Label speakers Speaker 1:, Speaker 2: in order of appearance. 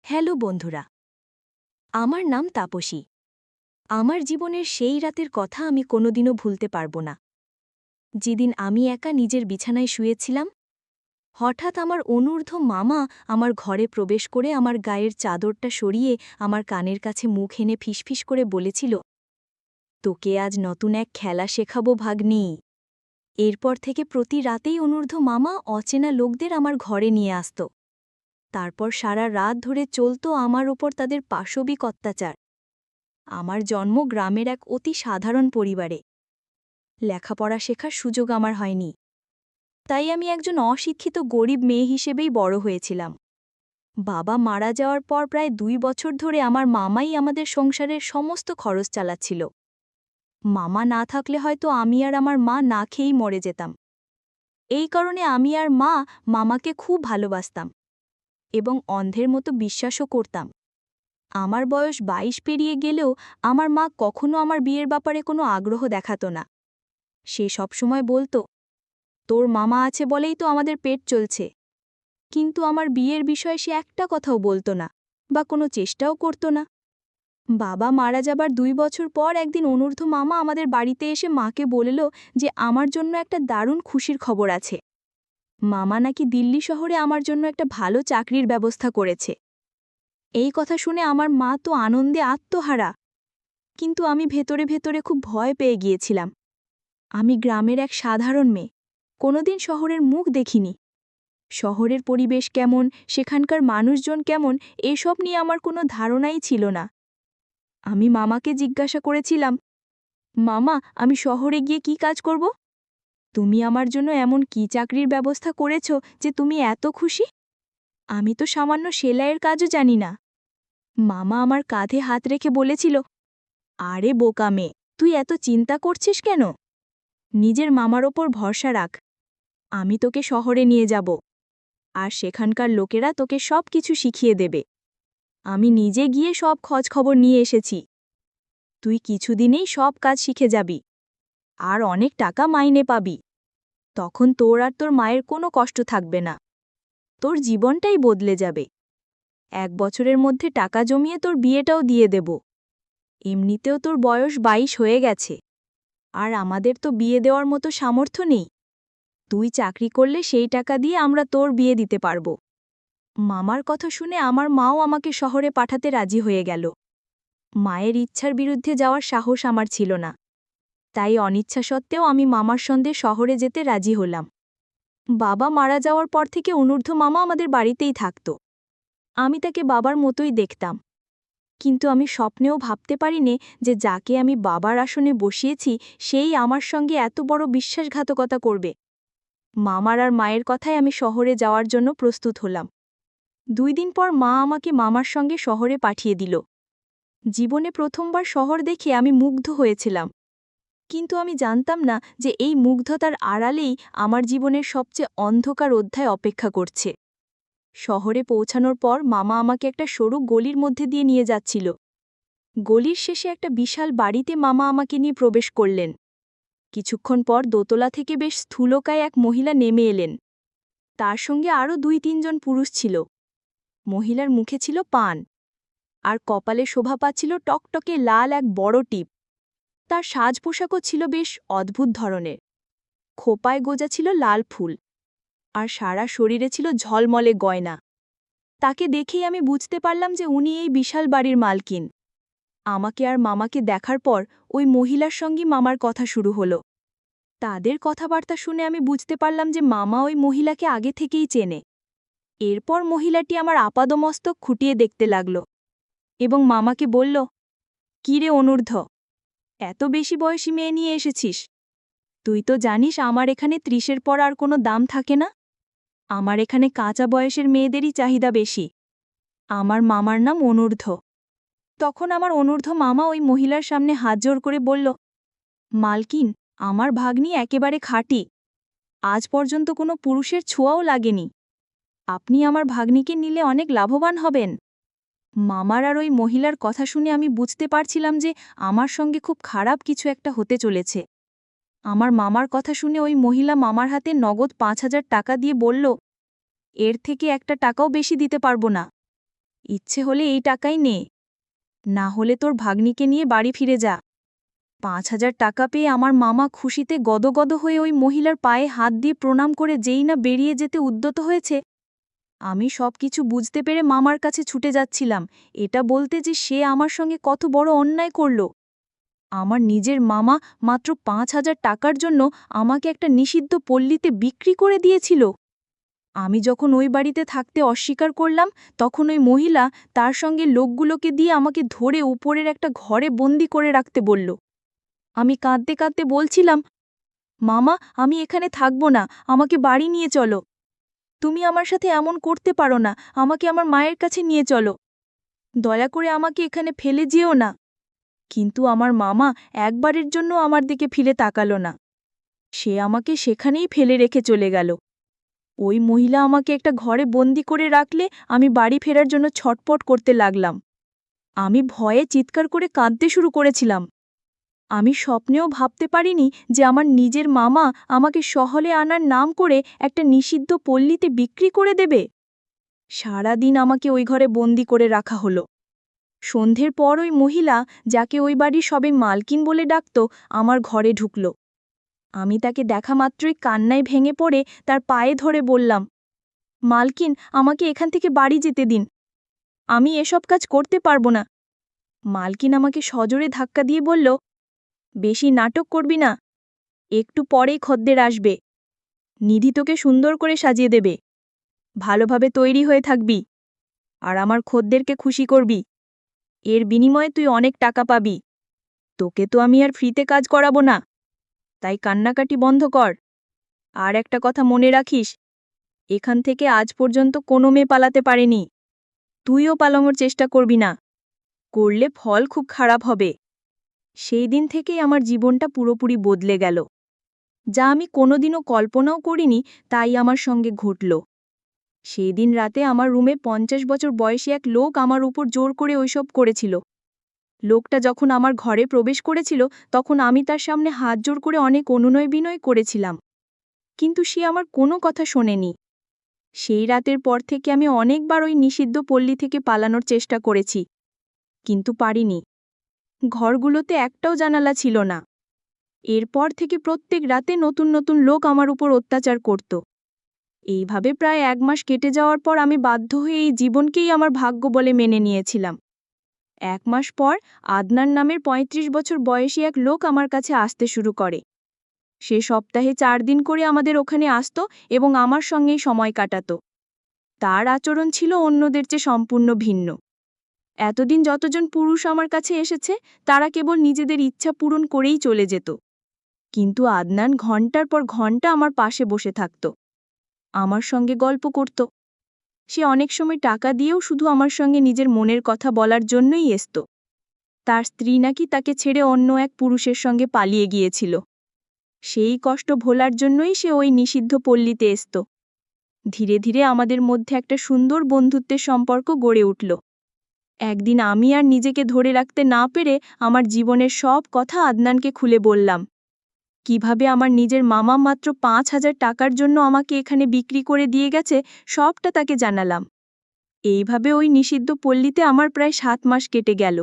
Speaker 1: Hello বন্ধুরা, আমার নাম তাপসী। আমার জীবনের সেই রাতের কথা আমি কোনোদিনও ভুলতে পারব না। যেদিন আমি একা নিজের বিছানায় শুয়েছিলাম, হঠাৎ আমার অনূর্ধ্ব মামা আমার ঘরে প্রবেশ করে আমার গায়ের চাদরটা সরিয়ে আমার কানের কাছে মুখ এনে ফিসফিস করে বলেছিল, তোকে আজ নতুন এক খেলা শেখাবো ভাগ্নি। এরপর থেকে প্রতি রাতেই অনূর্ধ্ব মামা অচেনা লোকদের আমার ঘরে নিয়ে আসত। তারপর সারা রাত ধরে চলত আমার ওপর তাদের পাশবিক অত্যাচার। আমার জন্ম গ্রামের এক অতি সাধারণ পরিবারে। লেখাপড়া শেখার সুযোগ আমার হয়নি, তাই আমি একজন অশিক্ষিত গরিব মেয়ে হিসেবেই বড় হয়েছিলাম। বাবা মারা যাওয়ার পর প্রায় ২ বছর ধরে আমার মামাই আমাদের সংসারের সমস্ত খরচ চালাচ্ছিল। মামা না থাকলে হয়তো আমি আর আমার মা না খেয়েই মরে যেতাম। এই কারণে আমি আর মা মামাকে খুব ভালোবাসতাম এবং অন্ধের মতো বিশ্বাসও করতাম। আমার বয়স ২২ পেরিয়ে গেলেও আমার মা কখনো আমার বিয়ের ব্যাপারে কোনো আগ্রহ দেখাত না। সে সবসময় বলতো, তোর মামা আছে বলেই তো আমাদের পেট চলছে। কিন্তু আমার বিয়ের বিষয়ে সে একটা কথাও বলতো না বা কোনো চেষ্টাও করত না। বাবা মারা যাবার ২ বছর পর একদিন অনূর্ধ্ব মামা আমাদের বাড়িতে এসে মাকে বলল যে আমার জন্য একটা দারুণ খুশির খবর আছে। মামা নাকি দিল্লি শহরে আমার জন্য একটা ভালো চাকরির ব্যবস্থা করেছে। এই কথা শুনে আমার মা তো আনন্দে আত্মহারা, কিন্তু আমি ভেতরে ভেতরে খুব ভয় পেয়ে গিয়েছিলাম। আমি গ্রামের এক সাধারণ মেয়ে, কোনোদিন শহরের মুখ দেখিনি। শহরের পরিবেশ কেমন, সেখানকার মানুষজন কেমন, এসব নিয়ে আমার কোনো ধারণাই ছিল না। আমি মামাকে জিজ্ঞাসা করেছিলাম, মামা, আমি শহরে গিয়ে কি কাজ করব? তুমি আমার জন্য এমন কি চাকরির ব্যবস্থা করেছ যে তুমি এত খুশি? আমি তো সামান্য সেলাইয়ের কাজও জানি না। মামা আমার কাঁধে হাত রেখে বলেছিল, আরে বোকা মেয়ে, তুই এত চিন্তা করছিস কেন? নিজের মামার ওপর ভরসা রাখ। আমি তোকে শহরে নিয়ে যাব, আর সেখানকার লোকেরা তোকে সব কিছু শিখিয়ে দেবে। আমি নিজে গিয়ে সব খোঁজখবর নিয়ে এসেছি। তুই কিছুদিনেই সব কাজ শিখে যাবি, আর অনেক টাকা মাইনে পাবি। তখন তোর আর তোর মায়ের কোনো কষ্ট থাকবে না। তোর জীবনটাই বদলে যাবে। ১ বছরের মধ্যে টাকা জমিয়ে তোর বিয়েটাও দিয়ে দেব। এমনিতেও তোর বয়স ২২ হয়ে গেছে, আর আমাদের তো বিয়ে দেওয়ার মতো সামর্থ্য নেই। তুই চাকরি করলে সেই টাকা দিয়ে আমরা তোর বিয়ে দিতে পারব। মামার কথা শুনে আমার মাও আমাকে শহরে পাঠাতে রাজি হয়ে গেল। মায়ের ইচ্ছার বিরুদ্ধে যাওয়ার সাহস আমার ছিল না, তাই অনিচ্ছা সত্ত্বেও আমি মামার সঙ্গে শহরে যেতে রাজি হলাম। বাবা মারা যাওয়ার পর থেকে অনূর্ধ্ব মামা আমাদের বাড়িতেই থাকত। আমি তাকে বাবার মতোই দেখতাম, কিন্তু আমি স্বপ্নেও ভাবতে পারিনি যে যাকে আমি বাবার আসনে বসিয়েছি সেই আমার সঙ্গে এত বড় বিশ্বাসঘাতকতা করবে। মামার আর মায়ের কথায় আমি শহরে যাওয়ার জন্য প্রস্তুত হলাম। ২ দিন পর মা আমাকে মামার সঙ্গে শহরে পাঠিয়ে দিল। জীবনে প্রথমবার শহর দেখে আমি মুগ্ধ হয়েছিলাম, কিন্তু আমি জানতাম না যে এই মুগ্ধতার আড়ালেই আমার জীবনের সবচেয়ে অন্ধকার অধ্যায় অপেক্ষা করছে। শহরে পৌঁছানোর পর মামা আমাকে একটা সরু গলির মধ্যে দিয়ে নিয়ে যাচ্ছিল। গলির শেষে একটা বিশাল বাড়িতে মামা আমাকে নিয়ে প্রবেশ করলেন। কিছুক্ষণ পর দোতলা থেকে বেশ স্থূলকায় এক মহিলা নেমে এলেন। তার সঙ্গে আরও ২-৩ জন পুরুষ ছিল। মহিলার মুখে ছিল পান, আর কপালে শোভা পাচ্ছিল টকটকে লাল এক বড় টিপ। তার সাজ পোশাকও ছিল বেশ অদ্ভুত ধরনের। খোপায় গোজা ছিল লাল ফুল, আর সারা শরীরে ছিল ঝলমলে গয়না। তাকে দেখেই আমি বুঝতে পারলাম যে উনি এই বিশাল বাড়ির মালকিন। আমাকে আর মামাকে দেখার পর ওই মহিলার সঙ্গে মামার কথা শুরু হলো। তাদের কথাবার্তা শুনে আমি বুঝতে পারলাম যে মামা ওই মহিলাকে আগে থেকেই চেনে। এরপর মহিলাটি আমার আপাদমস্তক খুঁটিয়ে দেখতে লাগল এবং মামাকে বলল, কি রে অনূর্ধ্ব, এত বেশি বয়সী মেয়ে নিয়ে এসেছিস? তুই তো জানিস আমার এখানে ৩০-এর পর আর কোনো দাম থাকে না। আমার এখানে কাঁচা বয়সের মেয়েদেরই চাহিদা বেশি। আমার মামার নাম অনূর্ধ্ব। তখন আমার অনূর্ধ্ব মামা ওই মহিলার সামনে হাত জোড় করে বলল, মালকিন, আমার ভাগ্নি একেবারে খাঁটি। আজ পর্যন্ত কোনো পুরুষের ছোঁয়াও লাগেনি। আপনি আমার ভাগ্নিকে নিলে অনেক লাভবান হবেন। মামার আর ওই মহিলার কথা শুনে আমি বুঝতে পারছিলাম যে আমার সঙ্গে খুব খারাপ কিছু একটা হতে চলেছে। আমার মামার কথা শুনে ওই মহিলা মামার হাতে নগদ ৫,০০০ টাকা দিয়ে বলল, এর থেকে একটা টাকাও বেশি দিতে পারব না। ইচ্ছে হলে এই টাকাই নে, না হলে তোর ভাগ্নিকে নিয়ে বাড়ি ফিরে যা। ৫,০০০ টাকা পেয়ে আমার মামা খুশিতে গদগদ হয়ে ওই মহিলার পায়ে হাত দিয়ে প্রণাম করে যেই না বেরিয়ে যেতে উদ্যত হয়েছে, আমি সবকিছু বুঝতে পেরে মামার কাছে ছুটে যাচ্ছিলাম, এটা বলতে যে সে আমার সঙ্গে কত বড় অন্যায় করল। আমার নিজের মামা মাত্র ৫,০০০ টাকার জন্য আমাকে একটা নিষিদ্ধ পল্লীতে বিক্রি করে দিয়েছিল। আমি যখন ওই বাড়িতে থাকতে অস্বীকার করলাম, তখন ওই মহিলা তার সঙ্গে লোকগুলোকে দিয়ে আমাকে ধরে উপরের একটা ঘরে বন্দি করে রাখতে বলল। আমি কাঁদতে কাঁদতে বলছিলাম, মামা, আমি এখানে থাকব না, আমাকে বাড়ি নিয়ে চলো। তুমি আমার সাথে এমন করতে পারো না, আমাকে আমার মায়ের কাছে নিয়ে চলো। দয়া করে আমাকে এখানে ফেলে যেও না। কিন্তু আমার মামা একবারের জন্য আমার দিকে ফিরে তাকালো না। সে আমাকে সেখানেই ফেলে রেখে চলে গেল। ওই মহিলা আমাকে একটা ঘরে বন্দি করে রাখলে আমি বাড়ি ফেরার জন্য ছটপট করতে লাগলাম। আমি ভয়ে চিৎকার করে কাঁদতে শুরু করেছিলাম। আমি স্বপ্নেও ভাবতে পারিনি যে আমার নিজের মামা আমাকে শহরে আনার নাম করে একটা নিষিদ্ধ পল্লীতে বিক্রি করে দেবে। সারাদিন আমাকে ওই ঘরে বন্দি করে রাখা হলো। সন্ধ্যের পর ওই মহিলা, যাকে ওই বাড়ির সবে মালকিন বলে ডাকত, আমার ঘরে ঢুকল। আমি তাকে দেখা মাত্রই কান্নায় ভেঙে পড়ে তার পায়ে ধরে বললাম, মালকিন, আমাকে এখান থেকে বাড়ি যেতে দিন, আমি এসব কাজ করতে পারবো না। মালকিন আমাকে সজোরে ধাক্কা দিয়ে বলল, বেশি নাটক করবি না, একটু পরেই খদ্দের আসবে, নিধি তোকে সুন্দর করে সাজিয়ে দেবে, ভালোভাবে তৈরি হয়ে থাকবি, আর আমার খদ্দেরকে খুশি করবি, এর বিনিময়ে তুই অনেক টাকা পাবি। তোকে তো আমি আর ফ্রিতে কাজ করাবো না, তাই কান্নাকাটি বন্ধ কর। আর একটা কথা মনে রাখিস, এখান থেকে আজ পর্যন্ত কোনো মেয়ে পালাতে পারেনি, তুইও পালানোর চেষ্টা করবি না, করলে ফল খুব খারাপ হবে। সেই দিন থেকেই আমার জীবনটা পুরোপুরি বদলে গেল। যা আমি কোনোদিনও কল্পনাও করিনি তাই আমার সঙ্গে ঘটল। সেই দিন রাতে আমার রুমে ৫০ বছর বয়সী এক লোক আমার উপর জোর করে ওইসব করেছিল। লোকটা যখন আমার ঘরে প্রবেশ করেছিল, তখন আমি তার সামনে হাত জোর করে অনেক অনুনয় বিনয় করেছিলাম, কিন্তু সে আমার কোনো কথা শোনেনি। সেই রাতের পর থেকে আমি অনেকবার ওই নিষিদ্ধ পল্লী থেকে পালানোর চেষ্টা করেছি, কিন্তু পারিনি। ঘরগুলোতে একটাও জানালা ছিল না। এরপর থেকে প্রত্যেক রাতে নতুন নতুন লোক আমার উপর অত্যাচার করত। এইভাবে প্রায় ১ মাস কেটে যাওয়ার পর আমি বাধ্য হয়ে এই জীবনকেই আমার ভাগ্য বলে মেনে নিয়েছিলাম। ১ মাস পর আদনান নামের ৩৫ বছর বয়সী এক লোক আমার কাছে আসতে শুরু করে। সে সপ্তাহে ৪ দিন করে আমাদের ওখানে আসত এবং আমার সঙ্গেই সময় কাটাত। তার আচরণ ছিল অন্যদের চেয়ে সম্পূর্ণ ভিন্ন। এতদিন যতজন পুরুষ আমার কাছে এসেছে, তারা কেবল নিজেদের ইচ্ছা পূরণ করেই চলে যেত। কিন্তু আদনান ঘণ্টার পর ঘণ্টা আমার পাশে বসে থাকত, আমার সঙ্গে গল্প করত। সে অনেক সময় টাকা দিয়েও শুধু আমার সঙ্গে নিজের মনের কথা বলার জন্যই আসত। তার স্ত্রী নাকি তাকে ছেড়ে অন্য এক পুরুষের সঙ্গে পালিয়ে গিয়েছিল। সেই কষ্ট ভোলার জন্যই সে ওই নিষিদ্ধ পল্লীতে আসত। ধীরে ধীরে আমাদের মধ্যে একটা সুন্দর বন্ধুত্বের সম্পর্ক গড়ে উঠল। একদিন আমি আর নিজেকে ধরে রাখতে না পেরে আমার জীবনের সব কথা আদনানকে খুলে বললাম। কিভাবে আমার নিজের মামা মাত্র ৫,০০০ টাকার জন্য আমাকে এখানে বিক্রি করে দিয়ে গেছে, সবটা তাকে জানালাম। এইভাবে ওই নিষিদ্ধ পল্লীতে আমার প্রায় ৭ মাস কেটে গেল।